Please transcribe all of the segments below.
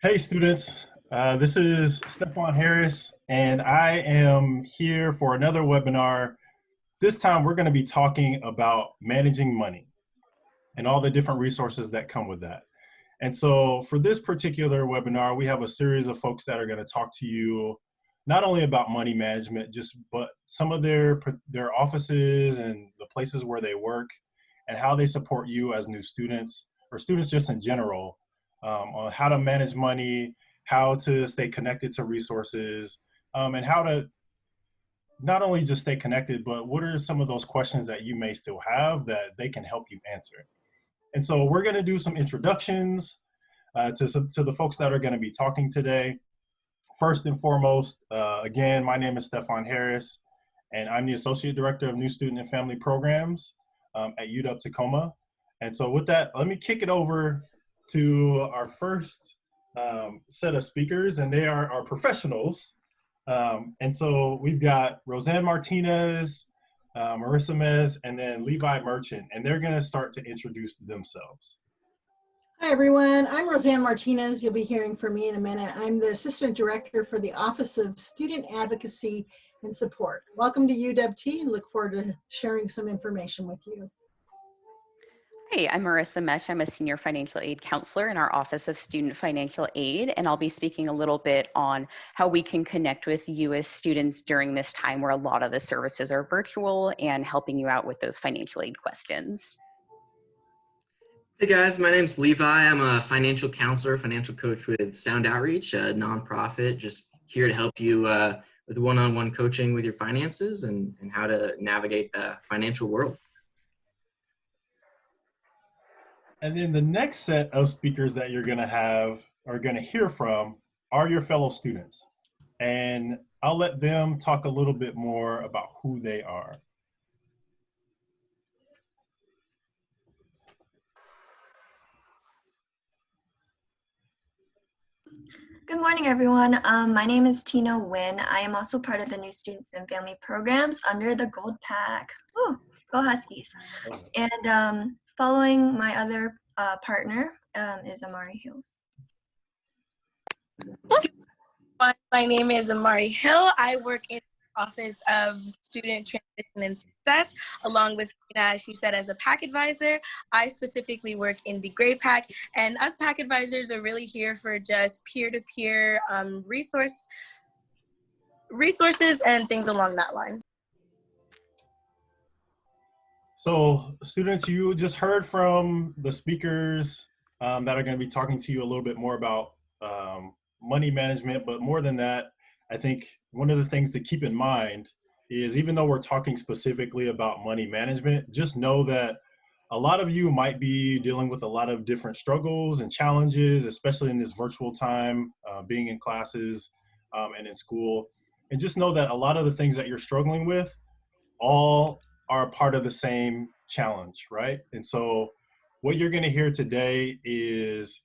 Hey students, this is Stefan Harris, and I am here for another webinar. This time we're going to be talking about managing money and all the different resources that come with that. And so for this particular webinar, we have a series of folks that are going to talk to you not only about money management, but some of their offices and the places where they work and how they support you as new students or students just in general, on how to manage money, how to stay connected to resources, and how to not only just stay connected, but what are some of those questions that you may still have that they can help you answer. And so we're going to do some introductions to the folks that are going to be talking today. First and foremost, again, my name is Stefan Harris, and I'm the Associate Director of New Student and Family Programs at UW-Tacoma. And so with that, let me kick it over to our first set of speakers, and they are our professionals. And so we've got Roseanne Martinez, Marissa Mez, and then Levi Merchant, and they're going to start to introduce themselves. Hi everyone, I'm Roseanne Martinez. You'll be hearing from me in a minute. I'm the Assistant Director for the Office of Student Advocacy and Support. Welcome to UW-T and look forward to sharing some information with you. Hey, I'm Marissa Mesh. I'm a Senior Financial Aid Counselor in our Office of Student Financial Aid, and I'll be speaking a little bit on how we can connect with you as students during this time where a lot of the services are virtual and helping you out with those financial aid questions. Hey guys, my name's Levi. I'm a financial counselor, financial coach with Sound Outreach, a nonprofit, just here to help you with one-on-one coaching with your finances and how to navigate the financial world. And then the next set of speakers that you're going to hear from are your fellow students. And I'll let them talk a little bit more about who they are. Good morning, everyone. My name is Tina Nguyen. I am also part of the New Students and Family Programs under the Gold Pack. Ooh, go Huskies. And following my other partner is Amari Hills. My name is Amari Hill. I work in the Office of Student Transition and Success, along with Tina, as she said, as a PAC advisor. I specifically work in the Gray PAC, and us PAC advisors are really here for just peer-to-peer resources and things along that line. So students, you just heard from the speakers that are going to be talking to you a little bit more about money management, but more than that, I think one of the things to keep in mind is even though we're talking specifically about money management, just know that a lot of you might be dealing with a lot of different struggles and challenges, especially in this virtual time, being in classes and in school. And just know that a lot of the things that you're struggling with all are part of the same challenge, right? And so what you're going to hear today is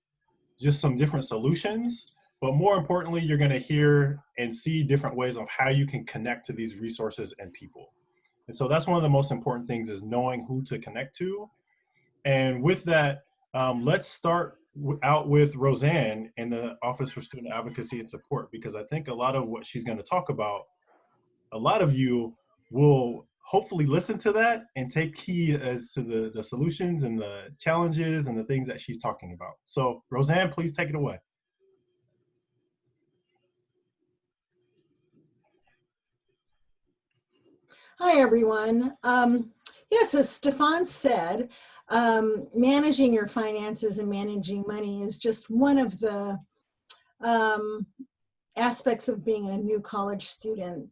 just some different solutions, but more importantly, you're going to hear and see different ways of how you can connect to these resources and people. And so that's one of the most important things, is knowing who to connect to. And with that, let's start out with Roseanne in the Office for Student Advocacy and Support, because I think a lot of what she's going to talk about, a lot of you will hopefully listen to that and take heed as to the solutions and the challenges and the things that she's talking about. So Roseanne, please take it away. Hi everyone. Yes, as Stefan said, managing your finances and managing money is just one of the aspects of being a new college student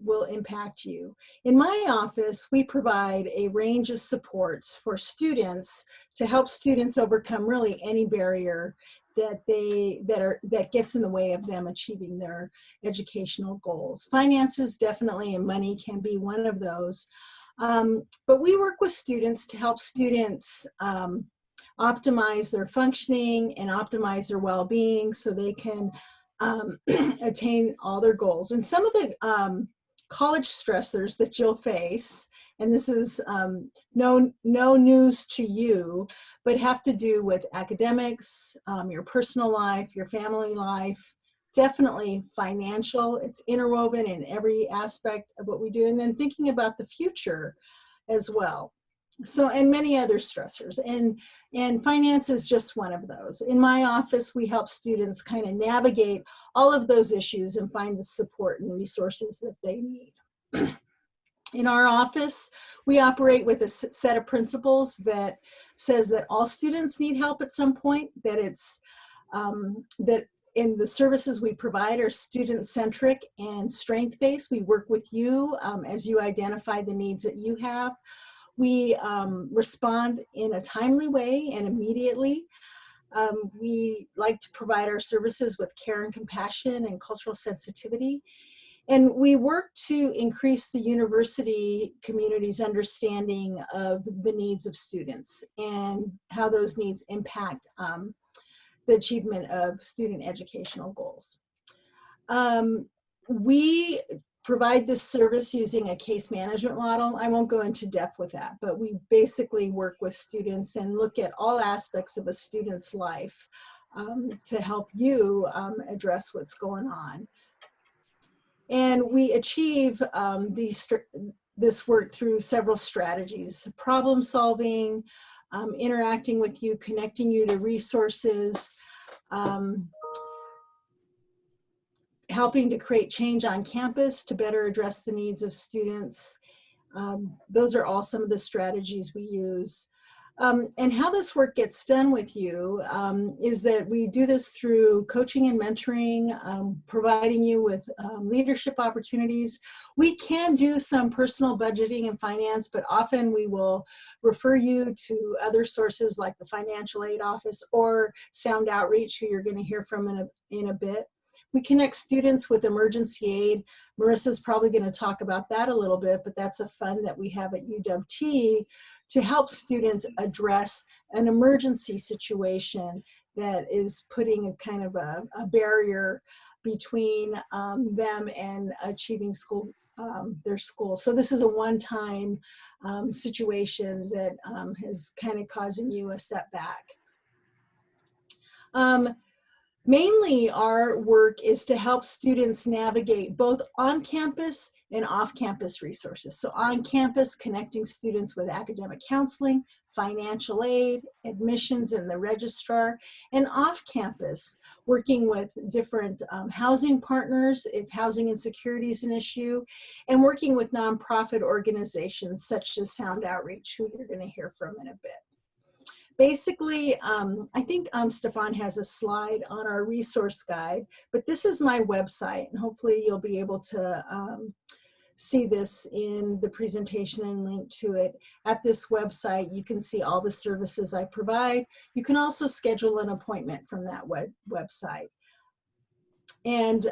will impact you. In my office, we provide a range of supports for students to help students overcome really any barrier that gets in the way of them achieving their educational goals. Finances definitely, and money can be one of those. But we work with students to help students optimize their functioning and optimize their well-being so they can attain all their goals. And some of the college stressors that you'll face, and this is no news to you, but have to do with academics, your personal life, your family life, definitely financial. It's interwoven in every aspect of what we do, and then thinking about the future as well. So, and many other stressors, and finance is just one of those. In my office, we help students kind of navigate all of those issues and find the support and resources that they need. In our office, we operate with a set of principles that says that all students need help at some point, that it's that in the services we provide are student-centric and strength-based. We work with you as you identify the needs that you have. We respond in a timely way and immediately. We like to provide our services with care and compassion and cultural sensitivity. And we work to increase the university community's understanding of the needs of students and how those needs impact the achievement of student educational goals. We provide this service using a case management model. I won't go into depth with that, but we basically work with students and look at all aspects of a student's life to help you address what's going on. And we achieve this work through several strategies: problem solving, interacting with you, connecting you to resources, helping to create change on campus to better address the needs of students. Those are all some of the strategies we use. And how this work gets done with you is that we do this through coaching and mentoring, providing you with leadership opportunities. We can do some personal budgeting and finance, but often we will refer you to other sources like the financial aid office or Sound Outreach, who you're going to hear from in a bit. We connect students with emergency aid. Marissa's probably going to talk about that a little bit, but that's a fund that we have at UW to help students address an emergency situation that is putting a kind of a barrier between them and achieving their school. So this is a one-time situation that is kind of causing you a setback. Mainly, our work is to help students navigate both on-campus and off-campus resources. So on campus, connecting students with academic counseling, financial aid, admissions and the registrar, and off-campus, working with different housing partners if housing insecurity is an issue, and working with nonprofit organizations such as Sound Outreach, who you're going to hear from in a bit. Basically, I think Stefan has a slide on our resource guide, but this is my website, and hopefully you'll be able to see this in the presentation and link to it. At this website, you can see all the services I provide. You can also schedule an appointment from that website. And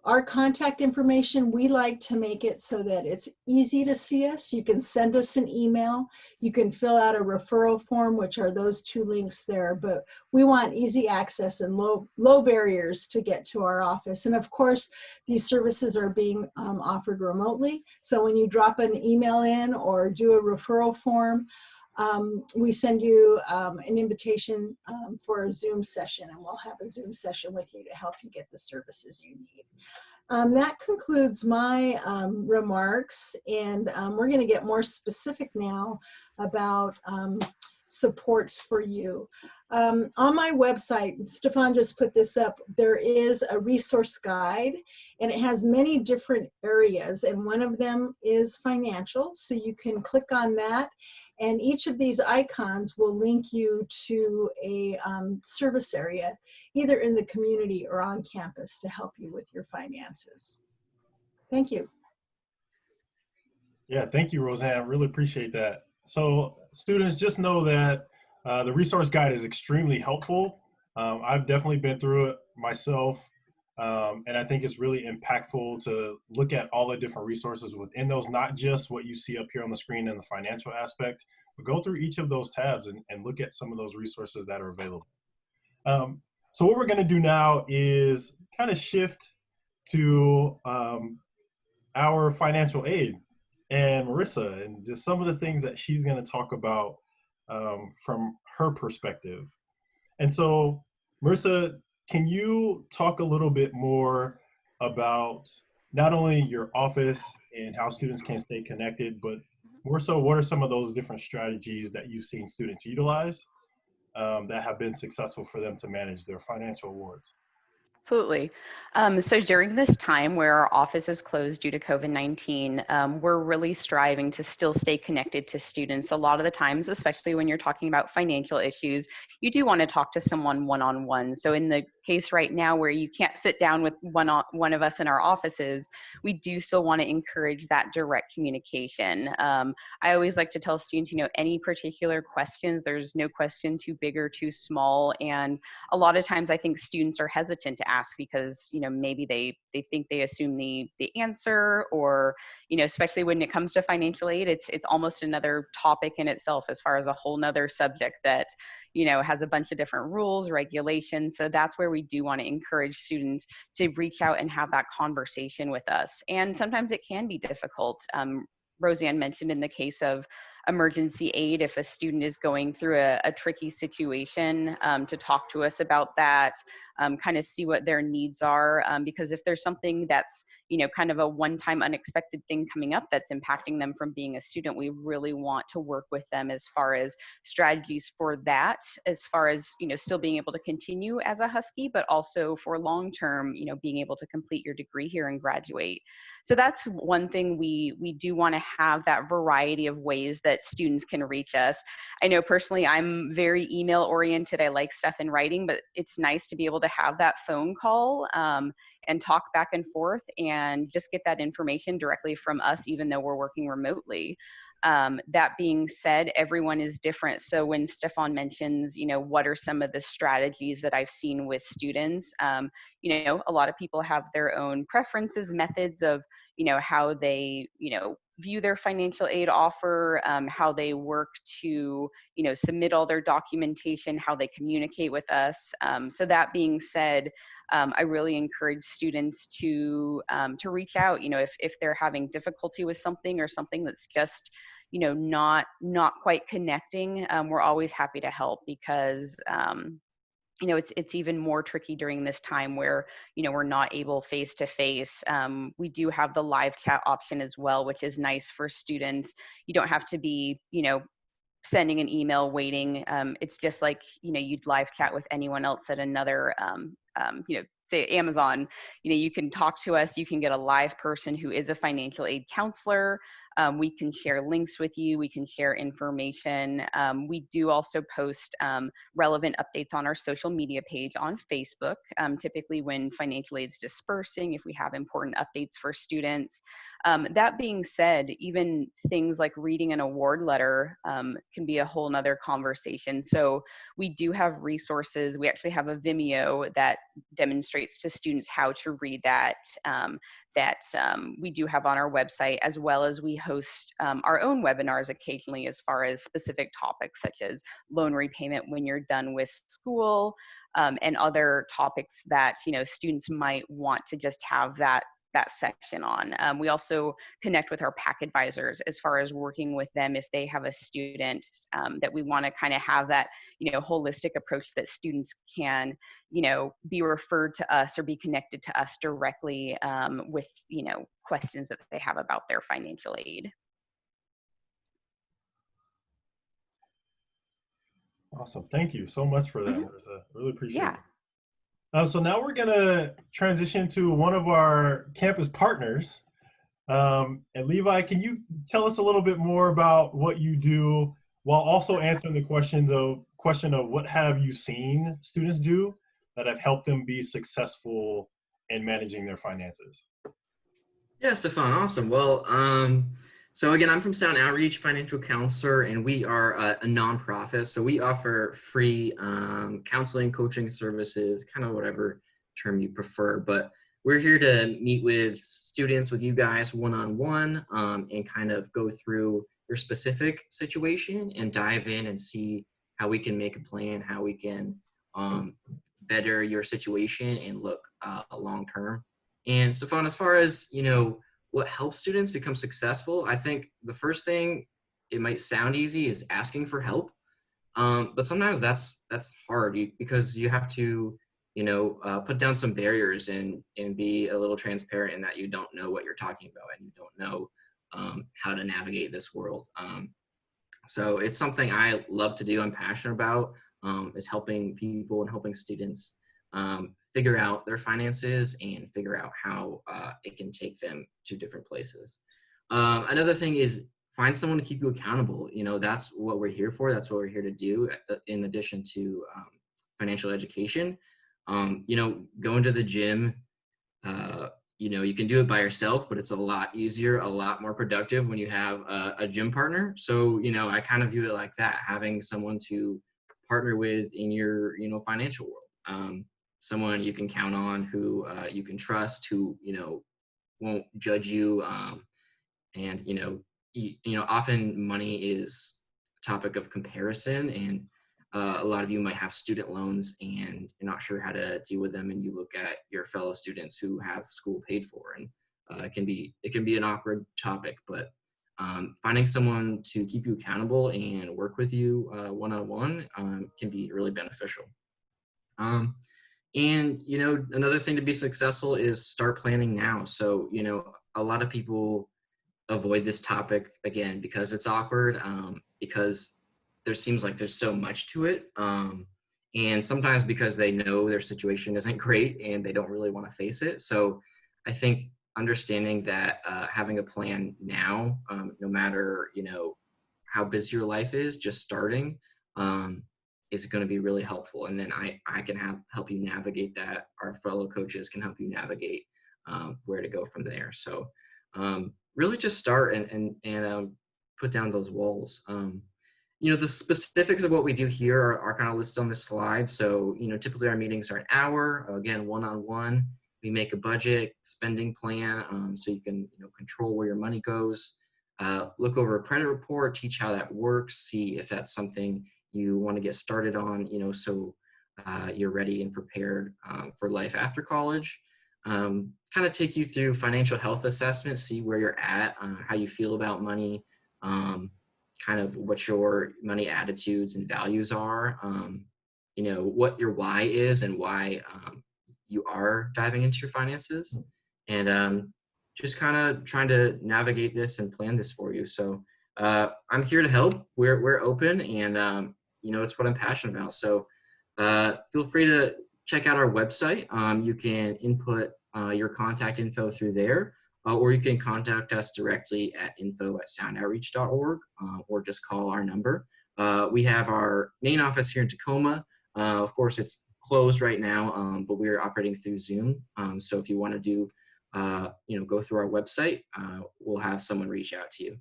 our contact information, we like to make it so that it's easy to see us. You can send us an email. You can fill out a referral form, which are those two links there. But we want easy access and low barriers to get to our office. And of course, these services are being offered remotely. So when you drop an email in or do a referral form, we send you an invitation for a Zoom session, and we'll have a Zoom session with you to help you get the services you need. That concludes my remarks, and we're going to get more specific now about supports for you. On my website, Stefan just put this up, there is a resource guide, and it has many different areas, and one of them is financial, so you can click on that, and each of these icons will link you to a service area, either in the community or on campus, to help you with your finances. Thank you. Yeah, thank you, Roseanne. I really appreciate that. So students, just know that the resource guide is extremely helpful. I've definitely been through it myself, and I think it's really impactful to look at all the different resources within those, not just what you see up here on the screen in the financial aspect, but go through each of those tabs and look at some of those resources that are available. So what we're going to do now is kind of shift to our financial aid and Marissa, and just some of the things that she's going to talk about from her perspective. And so, Marissa, can you talk a little bit more about not only your office and how students can stay connected, but more so, what are some of those different strategies that you've seen students utilize that have been successful for them to manage their financial awards? Absolutely. So during this time where our office is closed due to COVID-19, we're really striving to still stay connected to students. A lot of the times, especially when you're talking about financial issues, you do want to talk to someone one-on-one. So in the case right now where you can't sit down with one of us in our offices, we do still want to encourage that direct communication. I always like to tell students, any particular questions, there's no question too big or too small. And a lot of times I think students are hesitant to ask because maybe they think they assume the answer, or especially when it comes to financial aid, it's almost another topic in itself as far as a whole nother subject that has a bunch of different rules, regulations. So that's where we do want to encourage students to reach out and have that conversation with us. And sometimes it can be difficult. Roseanne mentioned in the case of emergency aid, if a student is going through a tricky situation, to talk to us about that, kind of see what their needs are, because if there's something that's kind of a one-time unexpected thing coming up that's impacting them from being a student, we really want to work with them as far as strategies for that, as far as still being able to continue as a Husky, but also for long-term, being able to complete your degree here and graduate. So that's one thing we do want to have, that variety of ways that students can reach us. I know personally I'm very email oriented. I like stuff in writing, but it's nice to be able to have that phone call and talk back and forth and just get that information directly from us, even though we're working remotely. That being said, everyone is different. So when Stefan mentions, what are some of the strategies that I've seen with students, a lot of people have their own preferences, methods of, how they, view their financial aid offer, how they work to, submit all their documentation, how they communicate with us. So that being said, I really encourage students to reach out, if they're having difficulty with something or something that's just, not quite connecting. We're always happy to help because, it's even more tricky during this time where, we're not able face to face. We do have the live chat option as well, which is nice for students. You don't have to be, sending an email waiting. It's just like, you'd live chat with anyone else at another, say Amazon, you can talk to us, you can get a live person who is a financial aid counselor. We can share links with you, we can share information. We do also post relevant updates on our social media page on Facebook, typically when financial aid's dispersing, if we have important updates for students. That being said, even things like reading an award letter can be a whole nother conversation. So we do have resources. We actually have a Vimeo that demonstrates to students how to read that, we do have on our website, as well as we host our own webinars occasionally as far as specific topics such as loan repayment when you're done with school, and other topics that students might want to just have that section on. We also connect with our PAC advisors as far as working with them if they have a student that we want to kind of have that holistic approach that students can be referred to us or be connected to us directly with questions that they have about their financial aid. Awesome. Thank you so much for that, Marissa. Really appreciate Yeah. it. So now we're going to transition to one of our campus partners. And Levi, can you tell us a little bit more about what you do while also answering the question of what have you seen students do that have helped them be successful in managing their finances? Yeah, Stefan, awesome. Well, so again, I'm from Sound Outreach, financial counselor, and we are a nonprofit. So we offer free counseling, coaching services, kind of whatever term you prefer. But we're here to meet with students, with you guys one-on-one, and kind of go through your specific situation and dive in and see how we can make a plan, how we can better your situation and look long-term. And Stefan, as far as, what helps students become successful, I think the first thing, it might sound easy, is asking for help. But sometimes that's hard because you have to, put down some barriers and be a little transparent in that you don't know what you're talking about and you don't know how to navigate this world. So it's something I love to do. I'm passionate about, is helping people and helping students figure out their finances and figure out how it can take them to different places. Another thing is find someone to keep you accountable. That's what we're here for. That's what we're here to do in addition to financial education. Going to the gym, you can do it by yourself, but it's a lot easier, a lot more productive when you have a gym partner. So, I kind of view it like that, having someone to partner with in your, financial world. Someone you can count on, who you can trust, who, won't judge you. And, often money is a topic of comparison, and a lot of you might have student loans and you're not sure how to deal with them, and you look at your fellow students who have school paid for, and it can be an awkward topic. But finding someone to keep you accountable and work with you one-on-one can be really beneficial. And another thing to be successful is start planning now. So a lot of people avoid this topic, again, because it's awkward, because there seems like there's so much to it, and sometimes because they know their situation isn't great and they don't really want to face it. So I think understanding that having a plan now, no matter how busy your life is, just starting is going to be really helpful. And then I can help you navigate that. Our fellow coaches can help you navigate where to go from there. So really just start and put down those walls. The specifics of what we do here are kind of listed on this slide. So, typically our meetings are an hour, again, one-on-one. We make a budget, spending plan, so you can, control where your money goes. Look over a credit report, teach how that works, see if that's something you want to get started on, so you're ready and prepared for life after college. Kind of take you through financial health assessment, see where you're at, how you feel about money, kind of what your money attitudes and values are, what your why is and why you are diving into your finances, and just kind of trying to navigate this and plan this for you. So I'm here to help. We're open, and it's what I'm passionate about. So feel free to check out our website. You can input your contact info through there, or you can contact us directly at info@soundoutreach.org, or just call our number. We have our main office here in Tacoma. Of course, it's closed right now, but we're operating through Zoom. So if you want to do, go through our website, we'll have someone reach out to you.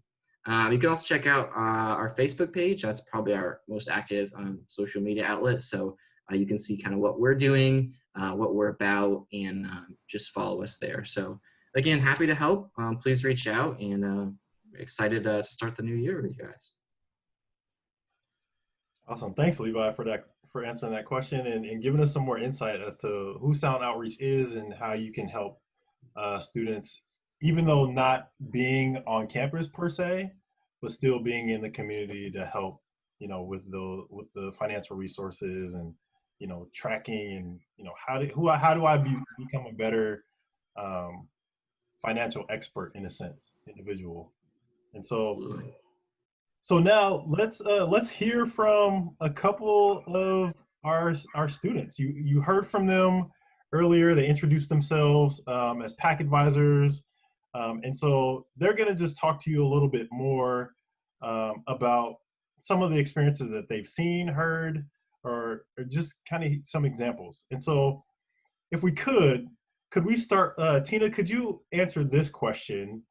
You can also check out our Facebook page. That's probably our most active social media outlet. So you can see kind of what we're doing, what we're about, and just follow us there. So again, happy to help. Please reach out, and excited to start the new year with you guys. Awesome. Thanks, Levi, for answering that question and giving us some more insight as to who Sound Outreach is and how you can help students, even though not being on campus per se, but still being in the community to help, with the financial resources and, tracking and, how do I become a better financial expert, in a sense, individual. And so now let's hear from a couple of our students. You heard from them earlier. They introduced themselves as PAC advisors, and so they're going to just talk to you a little bit more about some of the experiences that they've seen, heard, or just kind of some examples. And so, if we could we start? Tina, could you answer this question?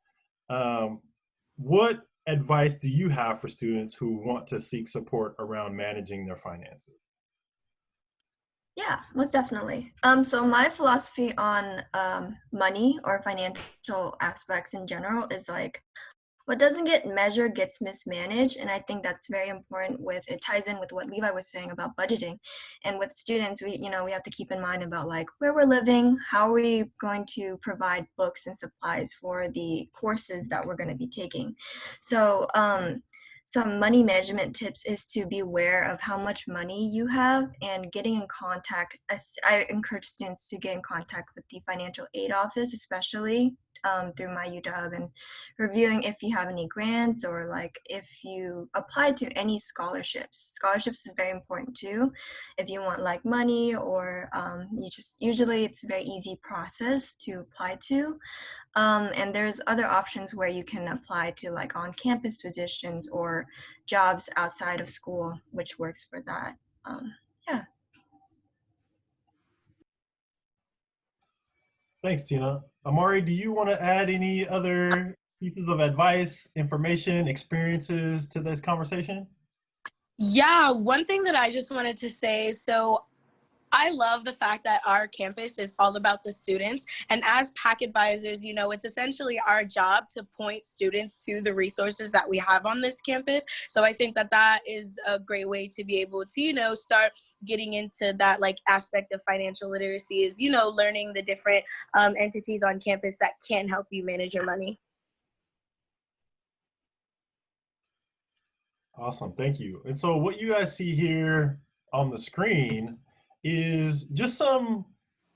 What advice do you have for students who want to seek support around managing their finances? Yeah, most definitely. So my philosophy on money or financial aspects in general is like, what doesn't get measured gets mismanaged. And I think that's very important. It ties in with what Levi was saying about budgeting. And with students, we have to keep in mind about like where we're living, how are we going to provide books and supplies for the courses that we're going to be taking. So some money management tips is to be aware of how much money you have and getting in contact. I encourage students to get in contact with the financial aid office, especially through my UW, and reviewing if you have any grants or like if you applied to any scholarships. Scholarships is very important too. If you want like money or usually it's a very easy process to apply to. And there's other options where you can apply to like on-campus positions or jobs outside of school, which works for that. Yeah. Thanks, Tina. Amari, do you want to add any other pieces of advice, information, experiences to this conversation? Yeah, one thing that I just wanted to say, so I love the fact that our campus is all about the students. And as PAC advisors, it's essentially our job to point students to the resources that we have on this campus. So I think that that is a great way to be able to, start getting into that like aspect of financial literacy is, learning the different entities on campus that can help you manage your money. Awesome, thank you. And so what you guys see here on the screen is just some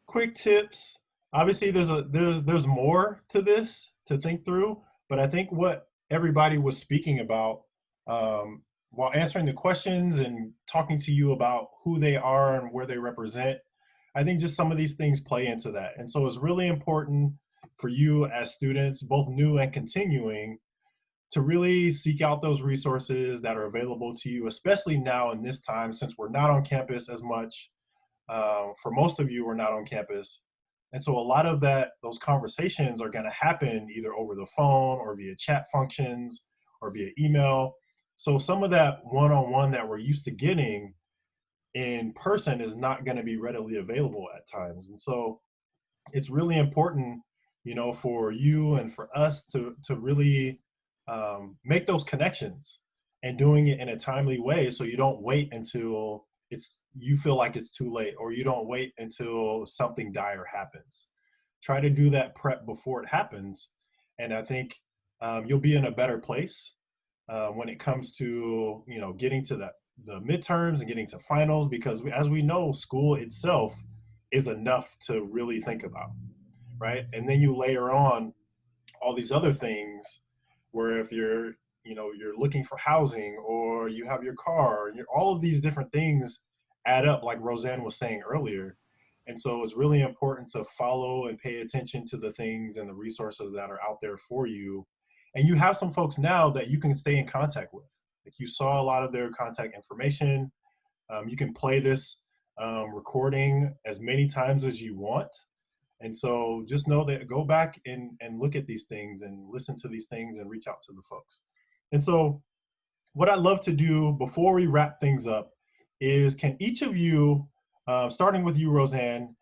quick tips. Obviously, there's more to this to think through, but I think what everybody was speaking about while answering the questions and talking to you about who they are and where they represent, I think just some of these things play into that. And so it's really important for you as students, both new and continuing, to really seek out those resources that are available to you, especially now in this time, since we're not on campus as much. For most of you, we're not on campus. And so a lot of those conversations are gonna happen either over the phone or via chat functions or via email. So some of that one-on-one that we're used to getting in person is not gonna be readily available at times. And so it's really important, for you and for us to really make those connections and doing it in a timely way, so you don't wait until you feel like it's too late, or you don't wait until something dire happens. Try to do that prep before it happens, and I think you'll be in a better place when it comes to getting to the midterms and getting to finals, because as we know, school itself is enough to really think about, right? And then you layer on all these other things where if you're looking for housing, or you have your car, all of these different things add up, like Roseanne was saying earlier. And so it's really important to follow and pay attention to the things and the resources that are out there for you. And you have some folks now that you can stay in contact with. Like, you saw a lot of their contact information. You can play this recording as many times as you want. And so just know that, go back and look at these things and listen to these things and reach out to the folks. And so what I'd love to do before we wrap things up is, can each of you, starting with you, Roseanne,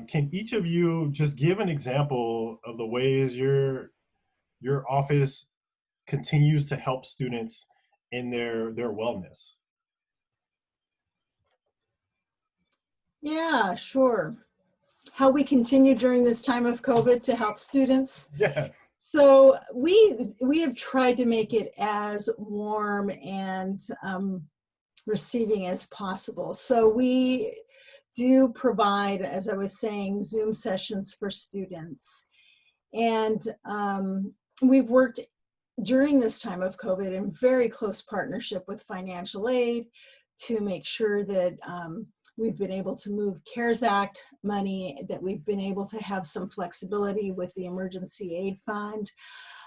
can each of you just give an example of the ways your office continues to help students in their wellness? Yeah, sure. How we continue during this time of COVID to help students. Yes. So we have tried to make it as warm and receiving as possible. So we do provide, as I was saying, Zoom sessions for students. And we've worked during this time of COVID in very close partnership with financial aid to make sure that we've been able to move CARES Act money, that we've been able to have some flexibility with the emergency aid fund.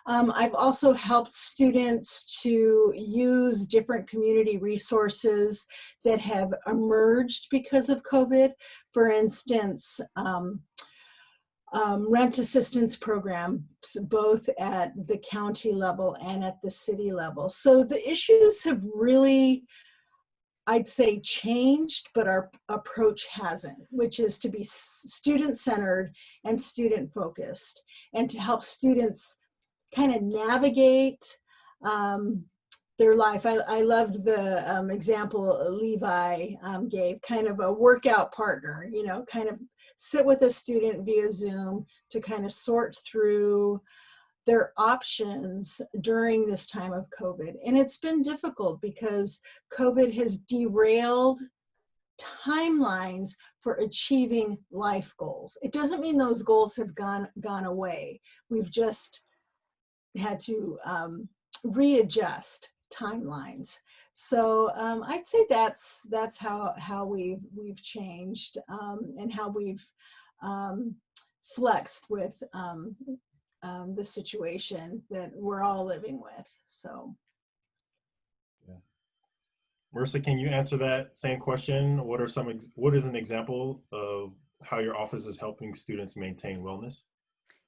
I've also helped students to use different community resources that have emerged because of COVID. For instance, rent assistance programs, both at the county level and at the city level. So the issues have really, I'd say, changed, but our approach hasn't, which is to be student-centered and student-focused, and to help students kind of navigate their life. I loved the example Levi gave, kind of a workout partner, you know, kind of sit with a student via Zoom to kind of sort through their options during this time of COVID. And it's been difficult because COVID has derailed timelines for achieving life goals. It doesn't mean those goals have gone away. We've just had to readjust timelines. So I'd say that's how we've changed and how we've flexed with the situation that we're all living with. So. Yeah. Marissa, can you answer that same question? What is an example of how your office is helping students maintain wellness?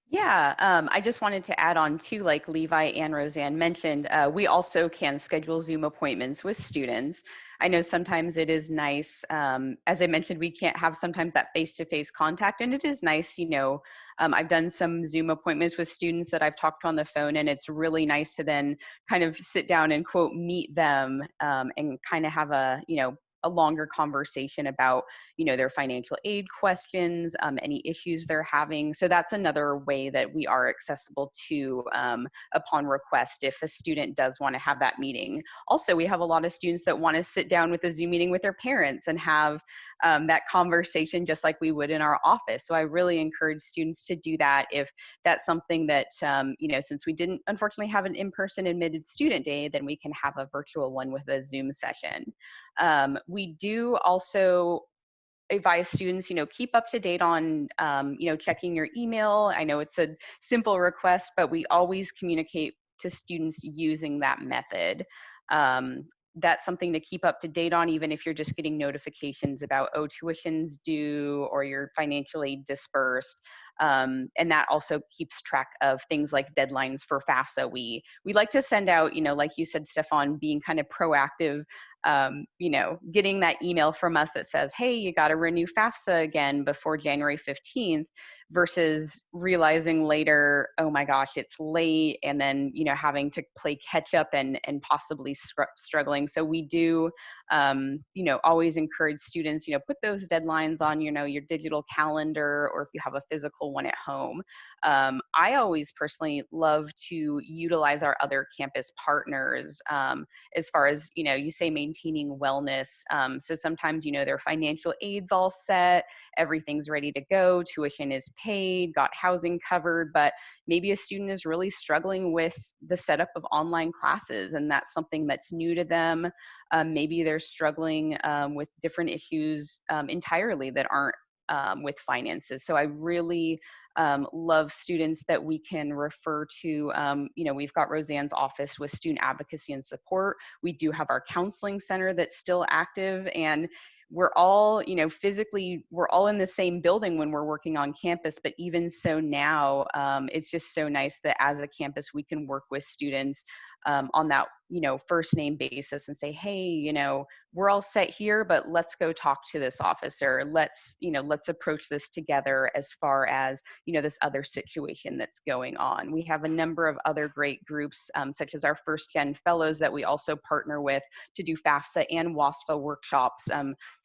Yeah, I just wanted to add on too, like Levi and Roseanne mentioned, we also can schedule Zoom appointments with students. I know sometimes it is nice, as I mentioned, we can't have sometimes that face-to-face contact, and it is nice, you know, I've done some Zoom appointments with students that I've talked to on the phone, and it's really nice to then kind of sit down and quote, meet them and kind of have a, you know, a longer conversation about, you know, their financial aid questions, any issues they're having. So that's another way that we are accessible to upon request if a student does want to have that meeting. Also, we have a lot of students that want to sit down with a Zoom meeting with their parents and have that conversation just like we would in our office. So I really encourage students to do that if that's something that, you know, since we didn't unfortunately have an in-person admitted student day, then we can have a virtual one with a Zoom session. We do also advise students, you know, keep up to date on, you know, checking your email. I know it's a simple request, but we always communicate to students using that method. That's something to keep up to date on, even if you're just getting notifications about, oh, tuition's due or your financial aid dispersed. And that also keeps track of things like deadlines for FAFSA. We like to send out, you know, like you said, Stefan, being kind of proactive, you know, getting that email from us that says, hey, you got to renew FAFSA again before January 15th, versus realizing later, oh my gosh, it's late, and then, you know, having to play catch up and possibly struggling. So we do, you know, always encourage students, you know, put those deadlines on, you know, your digital calendar, or if you have a physical one at home. I always personally love to utilize our other campus partners as far as, you know, you say maintaining wellness. So sometimes, you know, their financial aid's all set, everything's ready to go, tuition is paid, got housing covered, but maybe a student is really struggling with the setup of online classes, and that's something that's new to them. Maybe they're struggling with different issues entirely that aren't with finances. So I really love students that we can refer to. You know, we've got Roseanne's office with student advocacy and support. We do have our counseling center that's still active, and we're all, you know, physically, we're all in the same building when we're working on campus, but even so now, it's just so nice that as a campus, we can work with students on that, you know, first name basis and say, hey, you know, we're all set here, but let's go talk to this officer. Let's, you know, let's approach this together as far as, you know, this other situation that's going on. We have a number of other great groups, such as our first gen fellows that we also partner with to do FAFSA and WASFA workshops.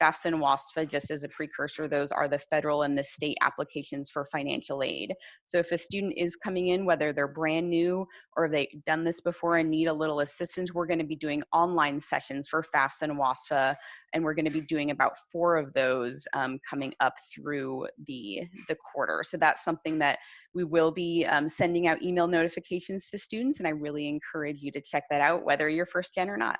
FAFSA and WASFA, just as a precursor, those are the federal and the state applications for financial aid. So if a student is coming in, whether they're brand new or they've done this before and need a little assistance, we're going to be doing online sessions for FAFSA and WASFA, and we're going to be doing about 4 of those coming up through the quarter. So that's something that we will be sending out email notifications to students, and I really encourage you to check that out, whether you're first gen or not.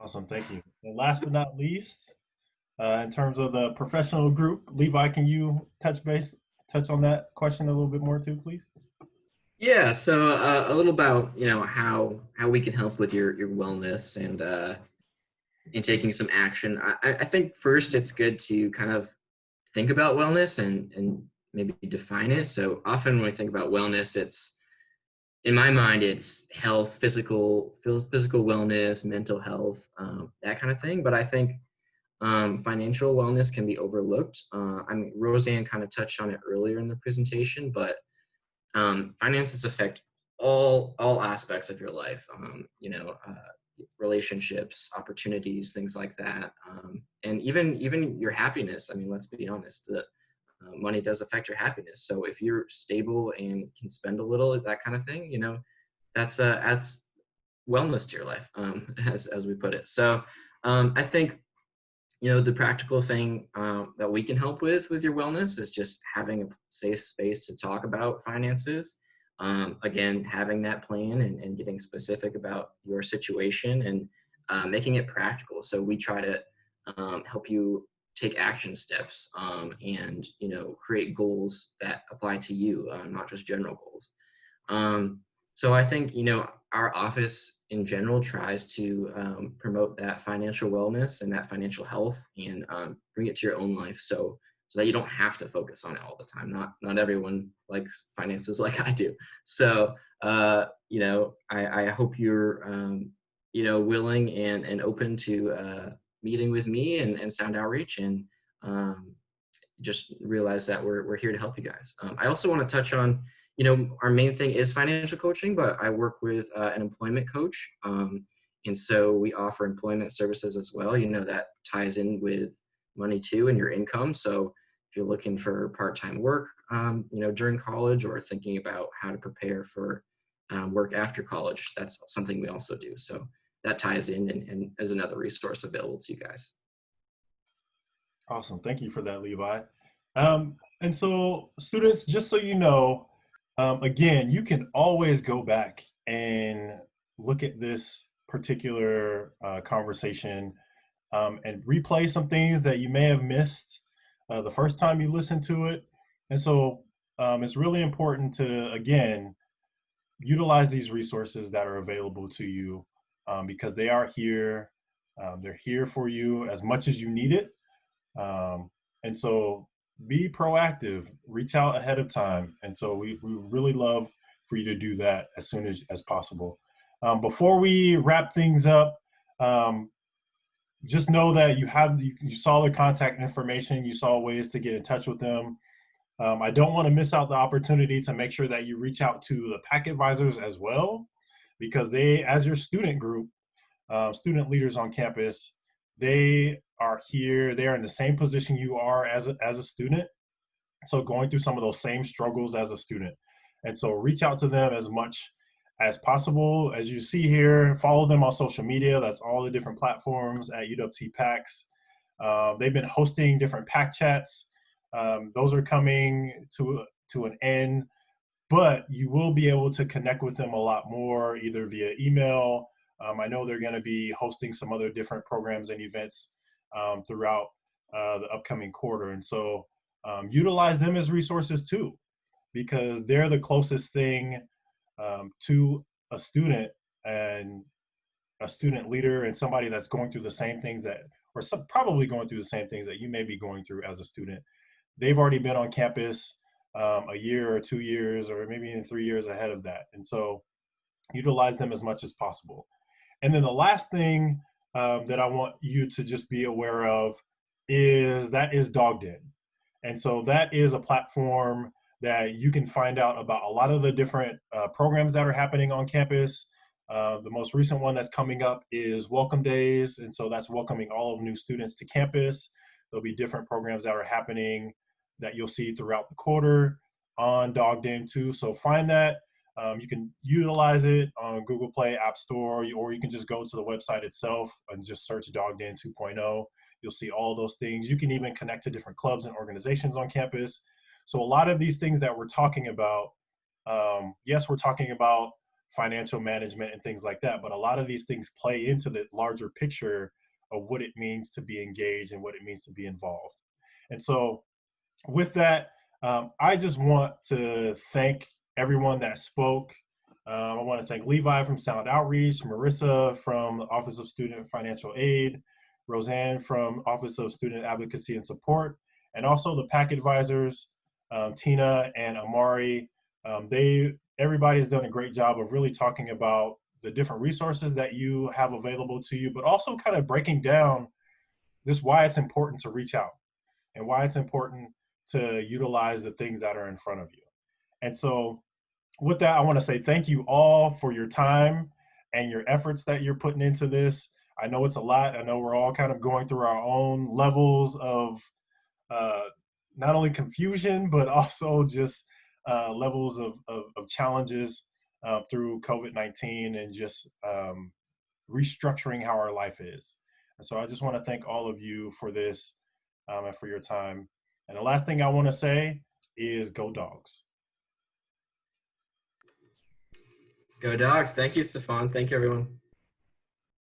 Awesome, thank you. And last but not least, in terms of the professional group, Levi, can you touch on that question a little bit more too, please? Yeah, so a little about, you know, how we can help with your wellness and in taking some action. I think first it's good to kind of think about wellness and maybe define it. So often when we think about wellness, it's, in my mind, it's health, physical wellness, mental health, that kind of thing. But I think financial wellness can be overlooked. I mean, Roseanne kind of touched on it earlier in the presentation, but finances affect all aspects of your life. Relationships, opportunities, things like that, and even your happiness. I mean, let's be honest. Money does affect your happiness. So if you're stable and can spend a little, that kind of thing, that's adds wellness to your life, as we put it. So I think the practical thing that we can help with your wellness is just having a safe space to talk about finances. Again, having that plan and getting specific about your situation and making it practical. So we try to help you take action steps, and create goals that apply to you, not just general goals. So I think, our office in general tries to promote that financial wellness and that financial health, and bring it to your own life. So that you don't have to focus on it all the time. Not everyone likes finances like I do. So, I hope you're, willing and open to meeting with me and Sound Outreach, and just realize that we're here to help you guys. I also want to touch on, our main thing is financial coaching, but I work with an employment coach. And so we offer employment services as well, that ties in with money too and your income. So if you're looking for part-time work, during college, or thinking about how to prepare for work after college, that's something we also do. So that ties in and is another resource available to you guys. Awesome. Thank you for that, Levi. And so students, just so you know, again, you can always go back and look at this particular conversation, and replay some things that you may have missed the first time you listened to it. And so it's really important to, again, utilize these resources that are available to you, because they are here. They're here for you as much as you need it. And so be proactive, reach out ahead of time. And so we really love for you to do that as soon as possible. Before we wrap things up, just know that you saw their contact information, you saw ways to get in touch with them. I don't want to miss out the opportunity to make sure that you reach out to the PAC advisors as well, because they, as your student group, student leaders on campus, they are here. They are in the same position you are as a student. So going through some of those same struggles as a student. And so reach out to them as much as possible. As you see here, follow them on social media. That's all the different platforms at UWT PACs. They've been hosting different PAC chats. Those are coming to an end, but you will be able to connect with them a lot more, either via email. I know they're going to be hosting some other different programs and events throughout the upcoming quarter. And so utilize them as resources too, because they're the closest thing to a student and a student leader and somebody that's going through the same things probably going through the same things that you may be going through as a student. They've already been on campus a year or 2 years, or maybe even 3 years ahead of that. And so utilize them as much as possible. And then the last thing that I want you to just be aware of is Dogged In. And so that is a platform that you can find out about a lot of the different programs that are happening on campus. The most recent one that's coming up is Welcome Days. And so that's welcoming all of new students to campus. There'll be different programs that are happening that you'll see throughout the quarter on Dogged In too. So find that. You can utilize it on Google Play, App Store, or you can just go to the website itself and just search Dogged In 2.0. You'll see all those things. You can even connect to different clubs and organizations on campus. So a lot of these things that we're talking about, yes, we're talking about financial management and things like that, but a lot of these things play into the larger picture of what it means to be engaged and what it means to be involved. And so with that, I just want to thank everyone that spoke. I want to thank Levi from Sound Outreach, Marissa from the Office of Student Financial Aid, Roseanne from Office of Student Advocacy and Support, and also the PAC advisors, Tina and Amari. Everybody's done a great job of really talking about the different resources that you have available to you, but also kind of breaking down just why it's important to reach out and why it's important to utilize the things that are in front of you. And so with that, I want to say thank you all for your time and your efforts that you're putting into this. I know it's a lot. I know we're all kind of going through our own levels of uh, not only confusion, but also just levels of challenges through COVID-19 and just restructuring how our life is. And so I just want to thank all of you for this and for your time. And the last thing I want to say is go dogs. Go Dogs. Thank you, Stefan. Thank you, everyone.